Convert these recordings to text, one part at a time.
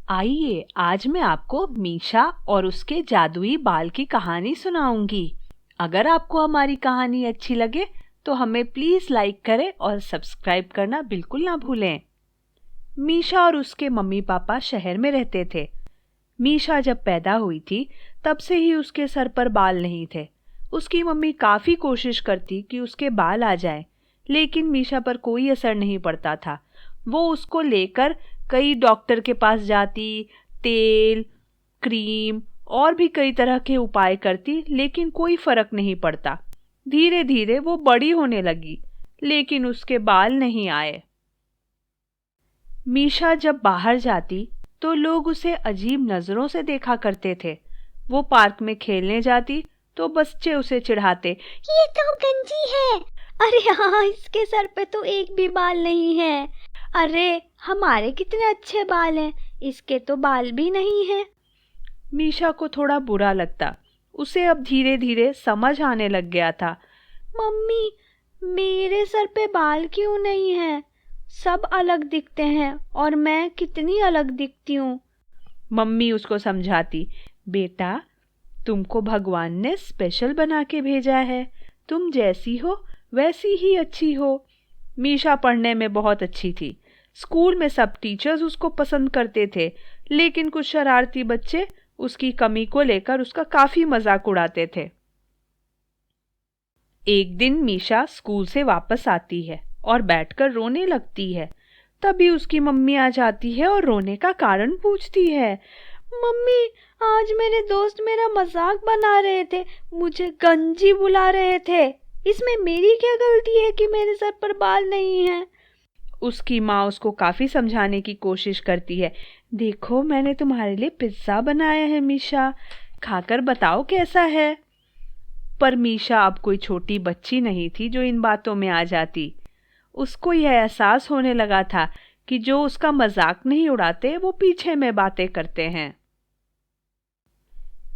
आइए आज मैं आपको मीशा और उसके जादुई बाल की कहानी सुनाऊंगी। अगर आपको हमारी कहानी अच्छी लगे तो हमें प्लीज लाइक करें और सब्सक्राइब करना बिल्कुल ना भूलें। मीशा और उसके मम्मी पापा शहर में रहते थे। मीशा जब पैदा हुई थी तब से ही उसके सर पर बाल नहीं थे। उसकी मम्मी काफी कोशिश करती कि उसके बाल आ जाए, लेकिन मीशा पर कोई असर नहीं पड़ता था। वो उसको लेकर कई डॉक्टर के पास जाती, तेल, क्रीम और भी कई तरह के उपाय करती, लेकिन कोई फर्क नहीं पड़ता। धीरे धीरे वो बड़ी होने लगी, लेकिन उसके बाल नहीं आए। मीशा जब बाहर जाती तो लोग उसे अजीब नजरों से देखा करते थे। वो पार्क में खेलने जाती तो बच्चे उसे चिढ़ाते, ये तो गंजी है। अरे हाँ, इसके सर पे तो एक भी बाल नहीं है। अरे हमारे कितने अच्छे बाल हैं, इसके तो बाल भी नहीं हैं। मीशा को थोड़ा बुरा लगता। उसे अब धीरे धीरे समझ आने लग गया था। मम्मी, मेरे सर पे बाल क्यों नहीं है? सब अलग दिखते हैं और मैं कितनी अलग दिखती हूँ। मम्मी उसको समझाती, बेटा तुमको भगवान ने स्पेशल बना के भेजा है। तुम जैसी हो वैसी ही अच्छी हो। मीशा पढ़ने में बहुत अच्छी थी। स्कूल में सब टीचर्स उसको पसंद करते थे, लेकिन कुछ शरारती बच्चे उसकी कमी को लेकर उसका काफी मजाक उड़ाते थे। एक दिन मीशा स्कूल से वापस आती है और बैठकर रोने लगती है। तभी उसकी मम्मी आ जाती है और रोने का कारण पूछती है। मम्मी, आज मेरे दोस्त मेरा मजाक बना रहे थे, मुझे गंजी बुला रहे थे। इसमें मेरी क्या गलती है कि मेरे सर पर बाल नहीं है? उसकी माँ उसको काफी समझाने की कोशिश करती है। देखो मैंने तुम्हारे लिए पिज्जा बनाया है मीशा, खाकर बताओ कैसा है। पर मीशा अब कोई छोटी बच्ची नहीं थी जो इन बातों में आ जाती। उसको यह एहसास होने लगा था कि जो उसका मजाक नहीं उड़ाते वो पीछे में बातें करते हैं।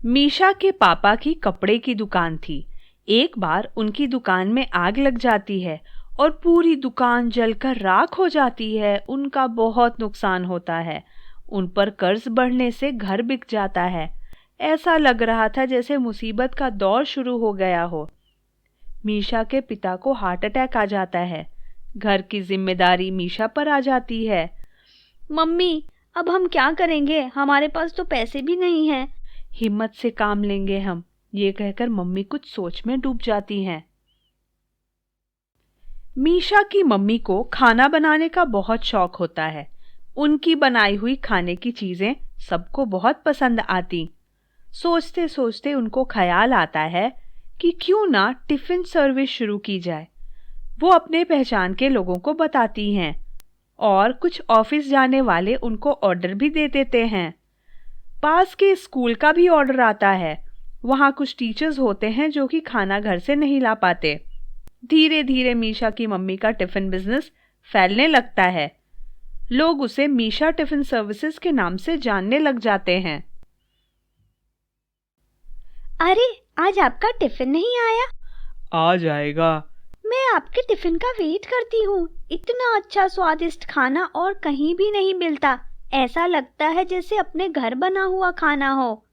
मीशा के पापा की कपड़े की दुकान थी। एक बार उनकी दुकान में आग लग जाती है और पूरी दुकान जलकर राख हो जाती है। उनका बहुत नुकसान होता है। उन पर कर्ज बढ़ने से घर बिक जाता है। ऐसा लग रहा था जैसे मुसीबत का दौर शुरू हो गया हो। मीशा के पिता को हार्ट अटैक आ जाता है। घर की जिम्मेदारी मीशा पर आ जाती है। मम्मी, अब हम क्या करेंगे? हमारे पास तो पैसे भी नहीं हैं। हिम्मत से काम लेंगे हम, ये कहकर मम्मी कुछ सोच में डूब जाती हैं। मीशा की मम्मी को खाना बनाने का बहुत शौक होता है। उनकी बनाई हुई खाने की चीजें सबको बहुत पसंद आती। सोचते सोचते उनको ख्याल आता है कि क्यों ना टिफिन सर्विस शुरू की जाए। वो अपने पहचान के लोगों को बताती हैं और कुछ ऑफिस जाने वाले उनको ऑर्डर भी दे देते हैं। पास के स्कूल का भी ऑर्डर आता है। वहाँ कुछ टीचर्स होते हैं जो कि खाना घर से नहीं ला पाते। धीरे धीरे मीशा की मम्मी का टिफिन बिजनेस फैलने लगता है। लोग उसे मीशा टिफिन सर्विसेज के नाम से जानने लग जाते हैं। अरे, आज आपका टिफिन नहीं आया? आ जाएगा। मैं आपके टिफिन का वेट करती हूँ। इतना अच्छा स्वादिष्ट खाना और कहीं भी नहीं मिलता। ऐसा लगता है जैसे अपने घर बना हुआ खाना हो।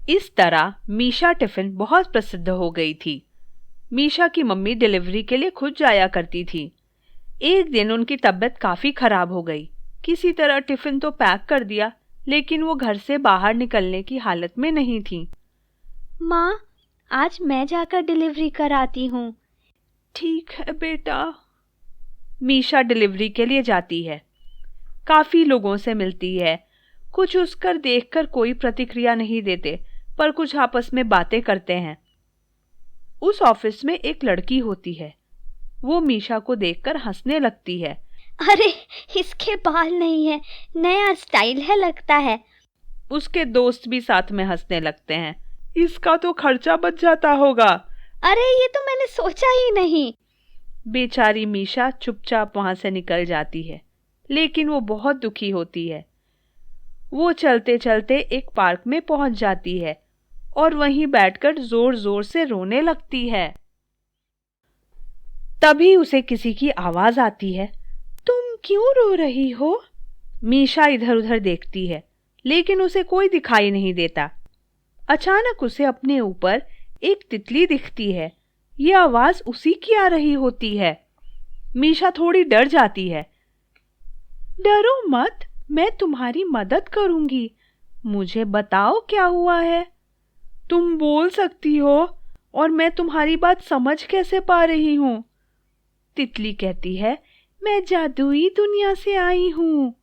इस तरह मीशा टिफिन बहुत प्रसिद्ध हो गई थी। मीशा की मम्मी डिलीवरी के लिए खुद जाया करती थी। एक दिन उनकी तबीयत काफी खराब हो गई। किसी तरह टिफिन तो पैक कर दिया, लेकिन वो घर से बाहर निकलने की हालत में नहीं थी। माँ, आज मैं जाकर डिलीवरी कराती हूँ। ठीक है बेटा। मीशा डिलीवरी के लिए जाती है। काफी लोगों से मिलती है। कुछ उसकर देखकर कोई प्रतिक्रिया नहीं देते, पर कुछ आपस में बातें करते हैं। उस ऑफिस में एक लड़की होती है। वो मीशा को देखकर हंसने लगती है। अरे, इसके बाल नहीं है, नया स्टाइल है लगता है। उसके दोस्त भी साथ में हंसने लगते हैं। इसका तो खर्चा बच जाता होगा। अरे, ये तो मैंने सोचा ही नहीं। बेचारी मीशा चुपचाप वहां से निकल जाती है, लेकिन वो बहुत दुखी होती है। वो चलते चलते एक पार्क में पहुंच जाती है और वहीं बैठकर जोर जोर से रोने लगती है। तभी उसे किसी की आवाज आती है। तुम क्यों रो रही हो? मीशा इधर उधर देखती है, लेकिन उसे कोई दिखाई नहीं देता। अचानक उसे अपने ऊपर एक तितली दिखती है। ये आवाज उसी की आ रही होती है। मीशा थोड़ी डर जाती है। डरो मत, मैं तुम्हारी मदद करूंगी। मुझे बताओ क्या हुआ है। तुम बोल सकती हो और मैं तुम्हारी बात समझ कैसे पा रही हूँ? तितली कहती है, मैं जादुई दुनिया से आई हूँ।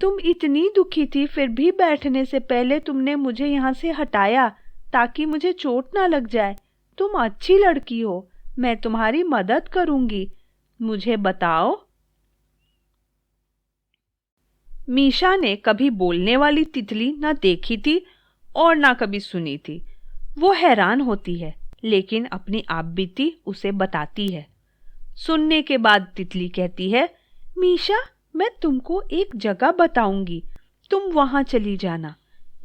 तुम इतनी दुखी थी, फिर भी बैठने से पहले तुमने मुझे यहाँ से हटाया ताकि मुझे चोट ना लग जाए। तुम अच्छी लड़की हो, मैं तुम्हारी मदद करूंगी। मुझे बताओ। मीशा ने कभी बोलने वाली तितली ना देखी थी और ना कभी सुनी थी। वो हैरान होती है, लेकिन अपनी आप बीती उसे बताती है। सुनने के बाद तितली कहती है, मीशा, मैं तुमको एक जगह बताऊंगी, तुम वहां चली जाना।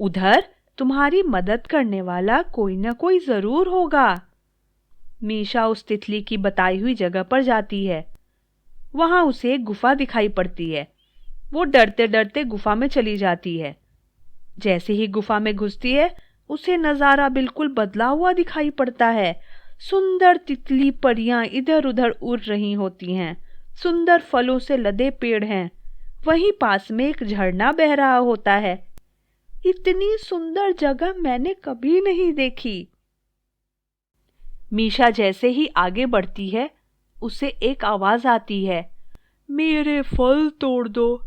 उधर तुम्हारी मदद करने वाला कोई ना कोई जरूर होगा। मीशा उस तितली की बताई हुई जगह पर जाती है। वहां उसे एक गुफा दिखाई पड़ती है। वो डरते डरते गुफा में चली जाती है। जैसे ही गुफा में घुसती है, उसे नजारा बिल्कुल बदला हुआ दिखाई पड़ता है। सुंदर तितली परियां इधर उधर उड़ रही होती हैं। सुंदर फलों से लदे पेड़ हैं। वहीं पास में एक झरना बह रहा होता है। इतनी सुंदर जगह मैंने कभी नहीं देखी। मीशा जैसे ही आगे बढ़ती है, उसे एक आवाज आती है, मेरे फल तोड़ दो,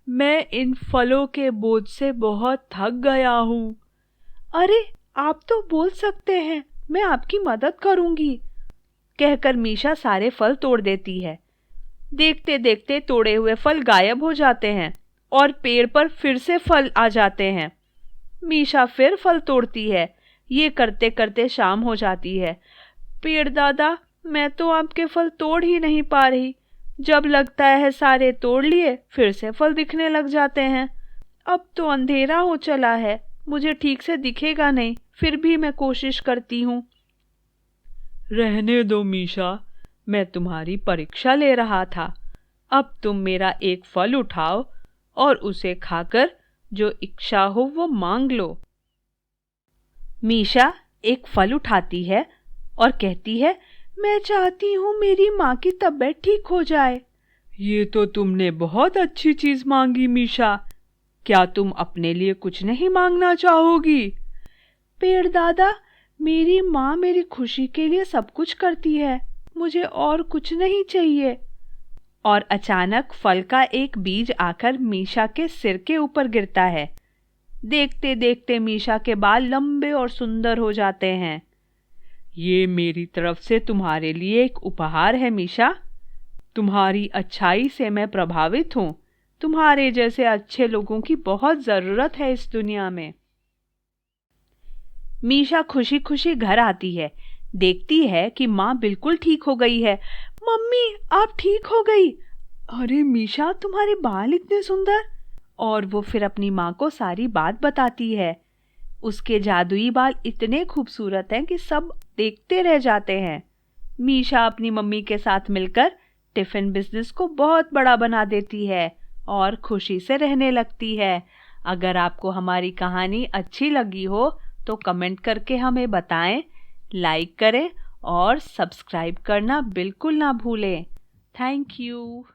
मैं इन फलों के बोझ से बहुत थक गया हूँ। अरे, आप तो बोल सकते हैं, मैं आपकी मदद करूंगी, कहकर मीशा सारे फल तोड़ देती है। देखते देखते तोड़े हुए फल गायब हो जाते हैं और पेड़ पर फिर से फल आ जाते हैं। मीशा फिर फल तोड़ती है। ये करते करते शाम हो जाती है। पेड़ दादा, मैं तो आपके फल तोड़ ही नहीं पा रही। जब लगता है सारे तोड़ लिए, फिर से फल दिखने लग जाते हैं। अब तो अंधेरा हो चला है, मुझे ठीक से दिखेगा नहीं, फिर भी मैं कोशिश करती हूँ। रहने दो मीशा, मैं तुम्हारी परीक्षा ले रहा था। अब तुम मेरा एक फल उठाओ और उसे खाकर जो इच्छा हो वो मांग लो। मीशा एक फल उठाती है और कहती है, मैं चाहती हूँ मेरी माँ की तबीयत ठीक हो जाए। ये तो तुमने बहुत अच्छी चीज मांगी मीशा। क्या तुम अपने लिए कुछ नहीं मांगना चाहोगी? पेड़ दादा, मेरी माँ मेरी खुशी के लिए सब कुछ करती है, मुझे और कुछ नहीं चाहिए। और अचानक फल का एक बीज आकर मीशा के सिर के ऊपर गिरता है। देखते देखते मीशा के बाल लंबे और सुंदर हो जाते हैं। ये मेरी तरफ से तुम्हारे लिए एक उपहार है मीशा। तुम्हारी अच्छाई से मैं प्रभावित हूँ। तुम्हारे जैसे अच्छे लोगों की बहुत जरूरत है इस दुनिया में। मीशा खुशी खुशी घर आती है। देखती है कि माँ बिल्कुल ठीक हो गई है। मम्मी, आप ठीक हो गई। अरे मीशा, तुम्हारे बाल इतने सुंदर। और वो फिर अपनी माँ को सारी बात बताती है। उसके जादुई बाल इतने खूबसूरत हैं कि सब देखते रह जाते हैं। मीशा अपनी मम्मी के साथ मिलकर टिफिन बिजनेस को बहुत बड़ा बना देती है और खुशी से रहने लगती है। अगर आपको हमारी कहानी अच्छी लगी हो तो कमेंट करके हमें बताएं, लाइक करें और सब्सक्राइब करना बिल्कुल ना भूलें। Thank you.